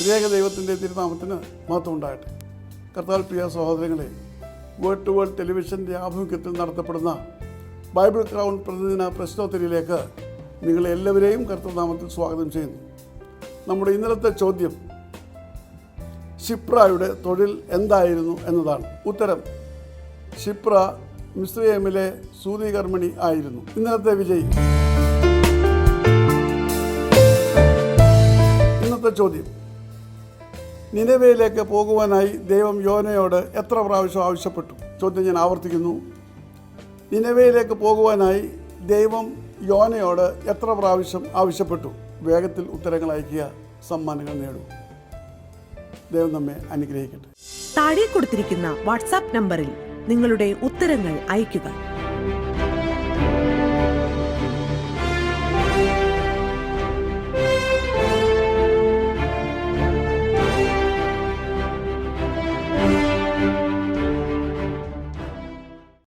ത്രിയേക ദൈവത്തിൻ്റെ തിരുനാമത്തിന് മഹത്വം ഉണ്ടാകട്ടെ. കർത്താവിൽ പ്രിയ സഹോദരങ്ങളെ, വേൾഡ് ടു വേൾഡ് ടെലിവിഷൻ്റെ ആഭിമുഖ്യത്തിൽ നടത്തപ്പെടുന്ന ബൈബിൾ ക്രൗൺ പ്രതിദിന പ്രശ്നോത്തരിയിലേക്ക് നിങ്ങളെ എല്ലാവരെയും കർത്തൃനാമത്തിൽ സ്വാഗതം ചെയ്യുന്നു. നമ്മുടെ ഇന്നലത്തെ ചോദ്യം ശിപ്രയുടെ തൊഴിൽ എന്തായിരുന്നു എന്നതാണ്. ഉത്തരം: ശിപ്ര മിസ്രയീമിലെ സൂതികർമ്മിണി ആയിരുന്നു. ഇന്നലത്തെ വിജയി. ഇന്നത്തെ ചോദ്യം: നിനവയിലേക്ക് പോകുവാനായി ദൈവം യോനയോട് എത്ര പ്രാവശ്യം ആവശ്യപ്പെട്ടു? ചോദ്യം ഞാൻ ആവർത്തിക്കുന്നു. നിനവയിലേക്ക് പോകുവാനായി ദൈവം യോനയോട് എത്ര പ്രാവശ്യം ആവശ്യപ്പെട്ടു? വേഗത്തിൽ ഉത്തരങ്ങൾ അയക്കുക, സമ്മാനങ്ങൾ നേടൂ. ദൈവം നമ്മെ അനുഗ്രഹിക്കട്ടെ. താഴെ കൊടുത്തിരിക്കുന്ന വാട്സാപ്പ് നമ്പറിൽ നിങ്ങളുടെ ഉത്തരങ്ങൾ അയയ്ക്കുക.